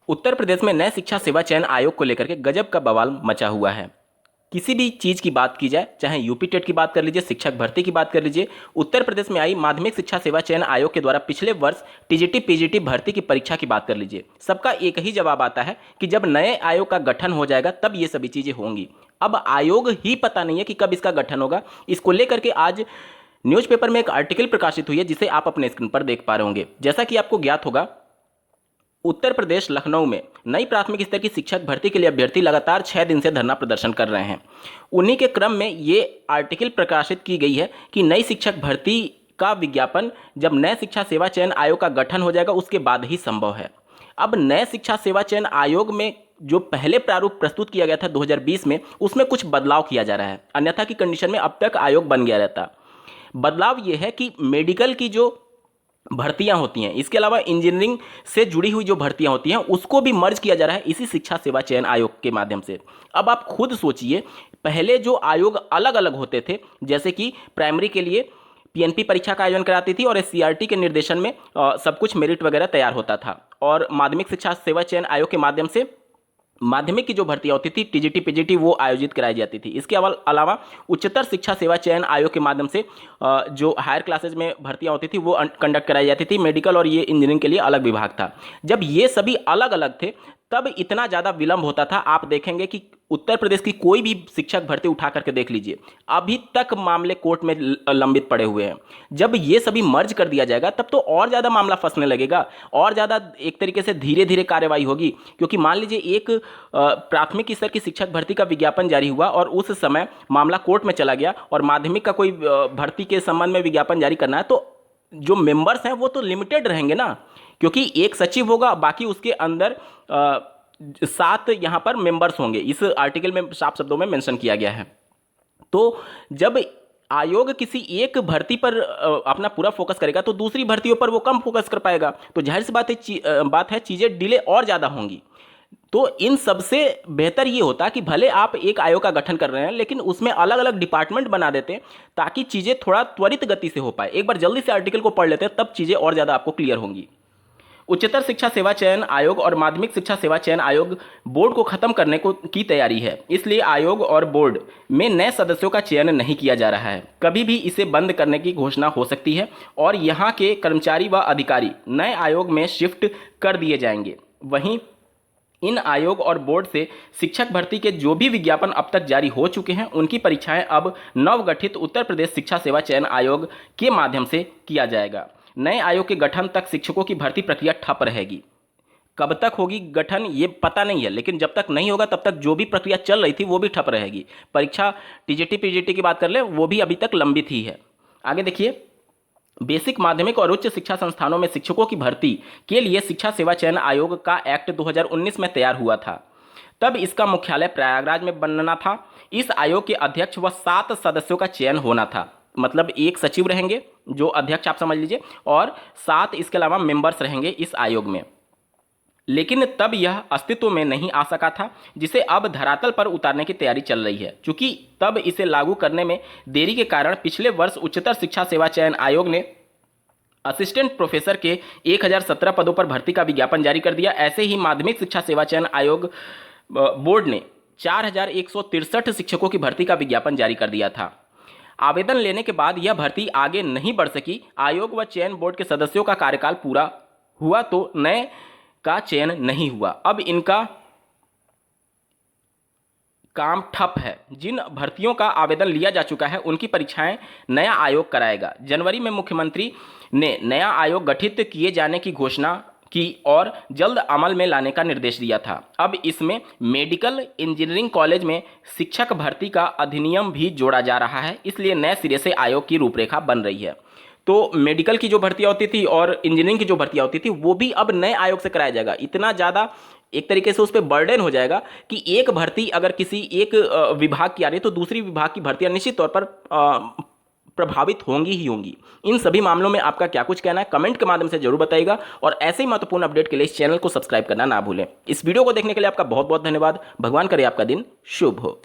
उत्तर प्रदेश में नए शिक्षा सेवा चयन आयोग को लेकर के गजब का बवाल मचा हुआ है। किसी भी चीज़ की बात की जाए, चाहे यूपी टेट की बात कर लीजिए, शिक्षक भर्ती की बात कर लीजिए, उत्तर प्रदेश में आई माध्यमिक शिक्षा सेवा चयन आयोग के द्वारा पिछले वर्ष टीजीटी पीजीटी भर्ती की परीक्षा की बात कर लीजिए, सबका एक ही जवाब आता है कि जब नए आयोग का गठन हो जाएगा तब ये सभी चीज़ें होंगी। अब आयोग ही पता नहीं है कि कब इसका गठन होगा। इसको लेकर के आज न्यूज़पेपर में एक आर्टिकल प्रकाशित हुई है जिसे आप अपने स्क्रीन पर देख पा रहे होंगे। जैसा कि आपको ज्ञात होगा, उत्तर प्रदेश लखनऊ में नई प्राथमिक स्तर की शिक्षक भर्ती के लिए अभ्यर्थी लगातार 6 दिन से धरना प्रदर्शन कर रहे हैं। उन्हीं के क्रम में ये आर्टिकल प्रकाशित की गई है कि नई शिक्षक भर्ती का विज्ञापन जब नए शिक्षा सेवा चयन आयोग का गठन हो जाएगा उसके बाद ही संभव है। अब नए शिक्षा सेवा चयन आयोग में जो पहले प्रारूप प्रस्तुत किया गया था 2020 में, उसमें कुछ बदलाव किया जा रहा है, अन्यथा की कंडीशन में अब तक आयोग बन गया रहता। बदलाव ये है कि मेडिकल की जो भर्तियां होती हैं, इसके अलावा इंजीनियरिंग से जुड़ी हुई जो भर्तियां होती हैं उसको भी मर्ज किया जा रहा है इसी शिक्षा सेवा चयन आयोग के माध्यम से। अब आप खुद सोचिए, पहले जो आयोग अलग अलग होते थे, जैसे कि प्राइमरी के लिए पीएनपी परीक्षा का आयोजन कराती थी और सीआरटी के निर्देशन में सब कुछ मेरिट वगैरह तैयार होता था, और माध्यमिक शिक्षा सेवा चयन आयोग के माध्यम से माध्यमिक की जो भर्तियां होती थी टीजीटी पीजीटी वो आयोजित कराई जाती थी। इसके अलावा उच्चतर शिक्षा सेवा चयन आयोग के माध्यम से जो हायर क्लासेज में भर्तियां होती थी वो कंडक्ट कराई जाती थी। मेडिकल और ये इंजीनियरिंग के लिए अलग विभाग था। जब ये सभी अलग अलग थे तब इतना ज़्यादा विलंब होता था। आप देखेंगे कि उत्तर प्रदेश की कोई भी शिक्षक भर्ती उठा करके देख लीजिए, अभी तक मामले कोर्ट में लंबित पड़े हुए हैं। जब ये सभी मर्ज कर दिया जाएगा तब तो और ज़्यादा मामला फंसने लगेगा, और ज़्यादा एक तरीके से धीरे धीरे कार्रवाई होगी। क्योंकि मान लीजिए एक प्राथमिक स्तर की शिक्षक भर्ती का विज्ञापन जारी हुआ और उस समय मामला कोर्ट में चला गया और माध्यमिक का कोई भर्ती के संबंध में विज्ञापन जारी करना है, तो जो मेंबर्स हैं वो तो लिमिटेड रहेंगे ना, क्योंकि एक सचिव होगा, बाकी उसके अंदर 7 यहाँ पर मेंबर्स होंगे। इस आर्टिकल में साफ शब्दों में मेंशन किया गया है। तो जब आयोग किसी एक भर्ती पर अपना पूरा फोकस करेगा तो दूसरी भर्तियों पर वो कम फोकस कर पाएगा, तो जाहिर सी बात है चीज़ें डिले और ज़्यादा होंगी। तो इन सबसे बेहतर ये होता कि भले आप एक आयोग का गठन कर रहे हैं लेकिन उसमें अलग अलग डिपार्टमेंट बना देते ताकि चीज़ें थोड़ा त्वरित गति से हो पाए। एक बार जल्दी से आर्टिकल को पढ़ लेते हैं तब चीज़ें और ज़्यादा आपको क्लियर होंगी। उच्चतर शिक्षा सेवा चयन आयोग और माध्यमिक शिक्षा सेवा चयन आयोग बोर्ड को खत्म करने की तैयारी है, इसलिए आयोग और बोर्ड में नए सदस्यों का चयन नहीं किया जा रहा है। कभी भी इसे बंद करने की घोषणा हो सकती है और यहाँ के कर्मचारी व अधिकारी नए आयोग में शिफ्ट कर दिए जाएंगे। वहीं इन आयोग और बोर्ड से शिक्षक भर्ती के जो भी विज्ञापन अब तक जारी हो चुके हैं उनकी परीक्षाएं अब नवगठित उत्तर प्रदेश शिक्षा सेवा चयन आयोग के माध्यम से किया जाएगा। नए आयोग के गठन तक शिक्षकों की भर्ती प्रक्रिया ठप रहेगी। कब तक होगी गठन ये पता नहीं है, लेकिन जब तक नहीं होगा तब तक जो भी प्रक्रिया चल रही थी वो भी ठप रहेगी। परीक्षा टीजीटी पीजीटी की बात कर ले, वो भी अभी तक लंबित ही है। आगे देखिए, बेसिक माध्यमिक और उच्च शिक्षा संस्थानों में शिक्षकों की भर्ती के लिए शिक्षा सेवा चयन आयोग का एक्ट 2019 में तैयार हुआ था। तब इसका मुख्यालय प्रयागराज में बनना था। इस आयोग के अध्यक्ष व 7 सदस्यों का चयन होना था, मतलब एक सचिव रहेंगे जो अध्यक्ष आप समझ लीजिए, और 7 इसके अलावा मेंबर्स रहेंगे इस आयोग में। लेकिन तब यह अस्तित्व में नहीं आ सका था, जिसे अब धरातल पर उतारने की तैयारी चल रही है। चूंकि तब इसे लागू करने में देरी के कारण पिछले वर्ष उच्चतर शिक्षा सेवा चयन आयोग ने असिस्टेंट प्रोफेसर के 1017 पदों पर भर्ती का विज्ञापन जारी कर दिया। ऐसे ही माध्यमिक शिक्षा सेवा चयन आयोग बोर्ड ने 4163 शिक्षकों की भर्ती का विज्ञापन जारी कर दिया था। आवेदन लेने के बाद यह भर्ती आगे नहीं बढ़ सकी। आयोग व चयन बोर्ड के सदस्यों का कार्यकाल पूरा हुआ तो नए का चयन नहीं हुआ। अब इनका काम ठप है। जिन भर्तियों का आवेदन लिया जा चुका है उनकी परीक्षाएं नया आयोग कराएगा। जनवरी में मुख्यमंत्री ने नया आयोग गठित किए जाने की घोषणा की और जल्द अमल में लाने का निर्देश दिया था। अब इसमें मेडिकल इंजीनियरिंग कॉलेज में शिक्षक भर्ती का अधिनियम भी जोड़ा जा रहा है, इसलिए नए सिरे से आयोग की रूपरेखा बन रही है। तो मेडिकल की जो भर्तियां होती थी और इंजीनियरिंग की जो भर्तियां होती थी वो भी अब नए आयोग से कराया जाएगा। इतना ज़्यादा एक तरीके से उस पर बर्डन हो जाएगा कि एक भर्ती अगर किसी एक विभाग की आ रही है तो दूसरी विभाग की भर्तियां निश्चित तौर पर प्रभावित होंगी ही होंगी। इन सभी मामलों में आपका क्या कुछ कहना है कमेंट के माध्यम से जरूर बताइएगा, और ऐसे ही महत्वपूर्ण अपडेट के लिए इस चैनल को सब्सक्राइब करना ना भूलें। इस वीडियो को देखने के लिए आपका बहुत बहुत धन्यवाद। भगवान करे आपका दिन शुभ हो।